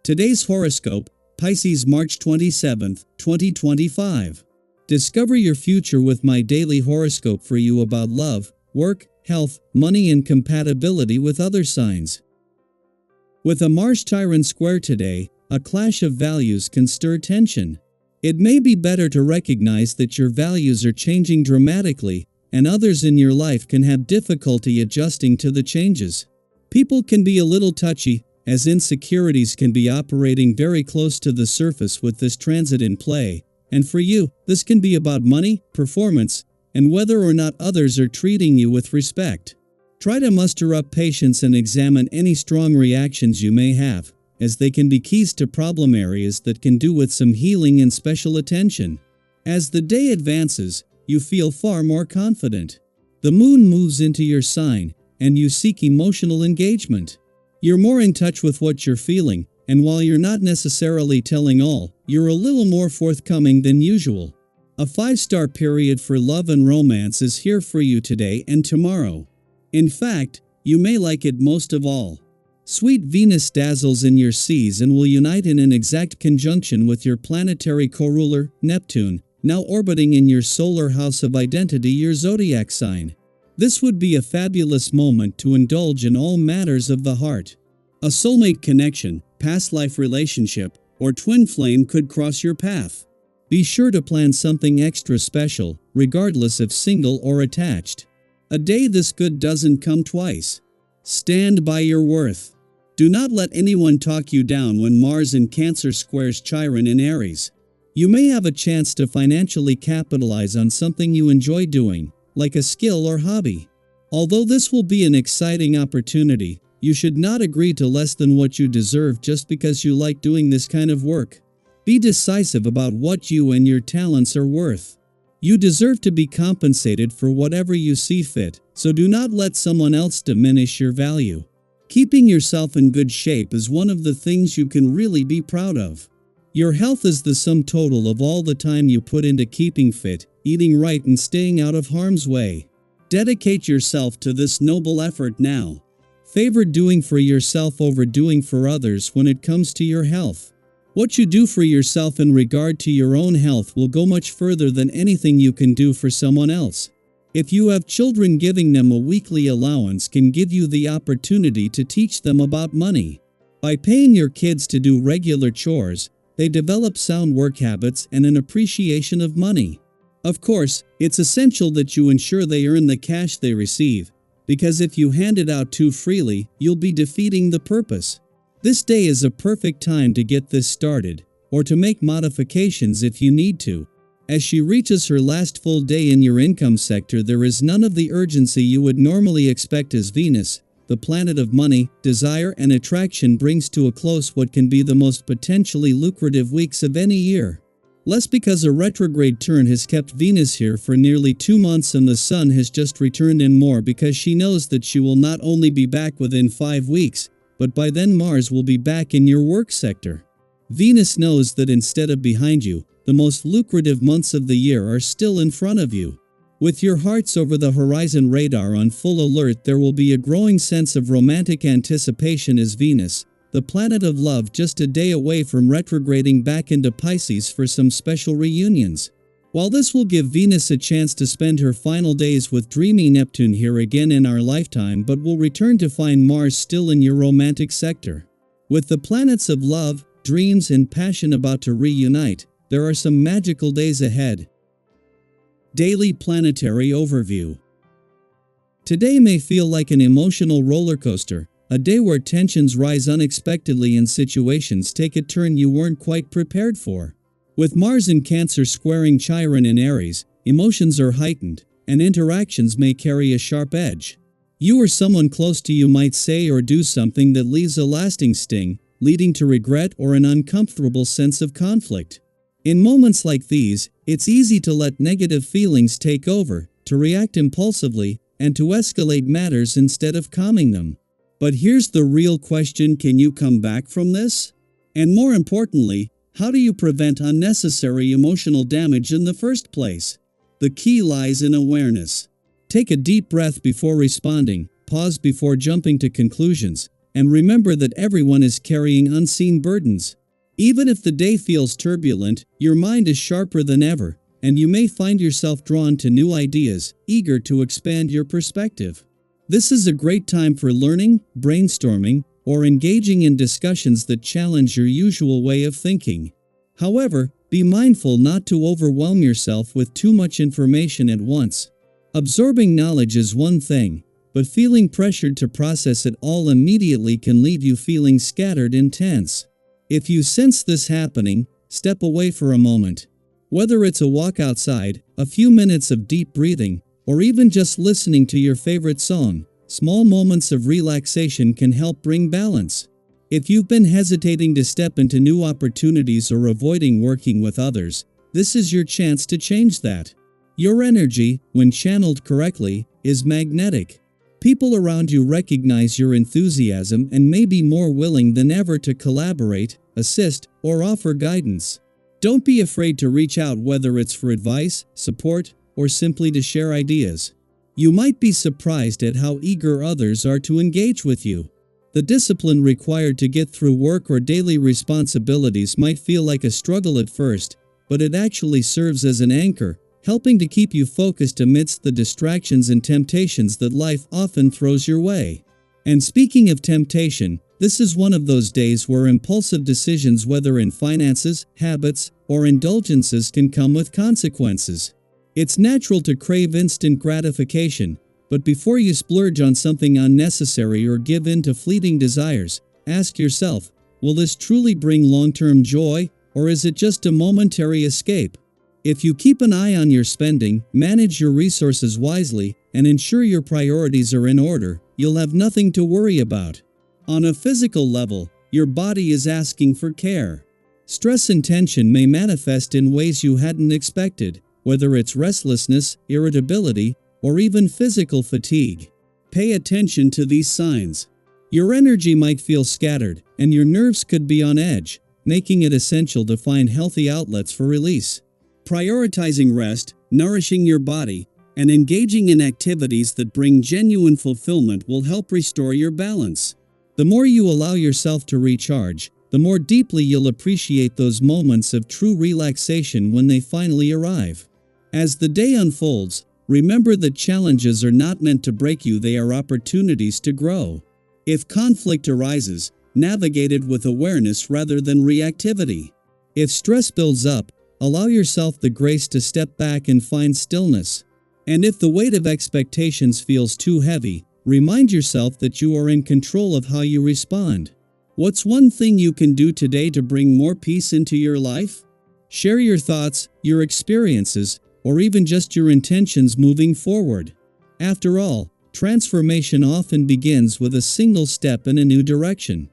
Today's horoscope, Pisces March 27, 2025. Discover your future with my daily horoscope for you about love, work, health, money and compatibility with other signs. With a Mars-Chiron square today, a clash of values can stir tension. It may be better to recognize that your values are changing dramatically, and others in your life can have difficulty adjusting to the changes. People can be a little touchy, as insecurities can be operating very close to the surface with this transit in play, and for you, this can be about money, performance, and whether or not others are treating you with respect. Try to muster up patience and examine any strong reactions you may have, as they can be keys to problem areas that can do with some healing and special attention. As the day advances, you feel far more confident. The moon moves into your sign, and you seek emotional engagement. You're more in touch with what you're feeling, and while you're not necessarily telling all, you're a little more forthcoming than usual. A 5-star period for love and romance is here for you today and tomorrow. In fact, you may like it most of all. Sweet Venus dazzles in your seas and will unite in an exact conjunction with your planetary co-ruler, Neptune, now orbiting in your solar house of identity, your zodiac sign. This would be a fabulous moment to indulge in all matters of the heart. A soulmate connection, past life relationship, or twin flame could cross your path. Be sure to plan something extra special, regardless if single or attached. A day this good doesn't come twice. Stand by your worth. Do not let anyone talk you down when Mars in Cancer squares Chiron in Aries. You may have a chance to financially capitalize on something you enjoy doing, like a skill or hobby. Although this will be an exciting opportunity, you should not agree to less than what you deserve just because you like doing this kind of work. Be decisive about what you and your talents are worth. You deserve to be compensated for whatever you see fit, so do not let someone else diminish your value. Keeping yourself in good shape is one of the things you can really be proud of. Your health is the sum total of all the time you put into keeping fit, eating right and staying out of harm's way. Dedicate yourself to this noble effort now. Favor doing for yourself over doing for others when it comes to your health. What you do for yourself in regard to your own health will go much further than anything you can do for someone else. If you have children, giving them a weekly allowance can give you the opportunity to teach them about money. By paying your kids to do regular chores, they develop sound work habits and an appreciation of money. Of course, it's essential that you ensure they earn the cash they receive, because if you hand it out too freely, you'll be defeating the purpose. This day is a perfect time to get this started, or to make modifications if you need to. As she reaches her last full day in your income sector, there is none of the urgency you would normally expect as Venus, the planet of money, desire and attraction, brings to a close what can be the most potentially lucrative weeks of any year. Less because a retrograde turn has kept Venus here for nearly 2 months and the Sun has just returned, in more because she knows that she will not only be back within 5 weeks, but by then Mars will be back in your work sector. Venus knows that instead of behind you, the most lucrative months of the year are still in front of you. With your hearts over the horizon radar on full alert, there will be a growing sense of romantic anticipation as Venus, the planet of love, just a day away from retrograding back into Pisces for some special reunions. While this will give Venus a chance to spend her final days with dreamy Neptune here again in our lifetime, but will return to find Mars still in your romantic sector. With the planets of love, dreams and passion about to reunite, there are some magical days ahead. Daily Planetary Overview. Today may feel like an emotional roller coaster, a day where tensions rise unexpectedly and situations take a turn you weren't quite prepared for. With Mars in Cancer squaring Chiron in Aries, emotions are heightened, and interactions may carry a sharp edge. You or someone close to you might say or do something that leaves a lasting sting, leading to regret or an uncomfortable sense of conflict. In moments like these, it's easy to let negative feelings take over, to react impulsively, and to escalate matters instead of calming them. But here's the real question: can you come back from this? And more importantly, how do you prevent unnecessary emotional damage in the first place? The key lies in awareness. Take a deep breath before responding, pause before jumping to conclusions, and remember that everyone is carrying unseen burdens. Even if the day feels turbulent, your mind is sharper than ever, and you may find yourself drawn to new ideas, eager to expand your perspective. This is a great time for learning, brainstorming, or engaging in discussions that challenge your usual way of thinking. However, be mindful not to overwhelm yourself with too much information at once. Absorbing knowledge is one thing, but feeling pressured to process it all immediately can leave you feeling scattered and tense. If you sense this happening, step away for a moment. Whether it's a walk outside, a few minutes of deep breathing, or even just listening to your favorite song, small moments of relaxation can help bring balance. If you've been hesitating to step into new opportunities or avoiding working with others, this is your chance to change that. Your energy, when channeled correctly, is magnetic. People around you recognize your enthusiasm and may be more willing than ever to collaborate, assist, or offer guidance. Don't be afraid to reach out, whether it's for advice, support, or simply to share ideas. You might be surprised at how eager others are to engage with you. The discipline required to get through work or daily responsibilities might feel like a struggle at first, but it actually serves as an anchor, helping to keep you focused amidst the distractions and temptations that life often throws your way. And speaking of temptation, this is one of those days where impulsive decisions, whether in finances, habits, or indulgences, can come with consequences. It's natural to crave instant gratification, but before you splurge on something unnecessary or give in to fleeting desires, ask yourself, will this truly bring long-term joy, or is it just a momentary escape? If you keep an eye on your spending, manage your resources wisely, and ensure your priorities are in order, you'll have nothing to worry about. On a physical level, your body is asking for care. Stress and tension may manifest in ways you hadn't expected, whether it's restlessness, irritability, or even physical fatigue. Pay attention to these signs. Your energy might feel scattered, and your nerves could be on edge, making it essential to find healthy outlets for release. Prioritizing rest, nourishing your body, and engaging in activities that bring genuine fulfillment will help restore your balance. The more you allow yourself to recharge, the more deeply you'll appreciate those moments of true relaxation when they finally arrive. As the day unfolds, remember that challenges are not meant to break you, they are opportunities to grow. If conflict arises, navigate it with awareness rather than reactivity. If stress builds up, allow yourself the grace to step back and find stillness. And if the weight of expectations feels too heavy, remind yourself that you are in control of how you respond. What's one thing you can do today to bring more peace into your life? Share your thoughts, your experiences, or even just your intentions moving forward. After all, transformation often begins with a single step in a new direction.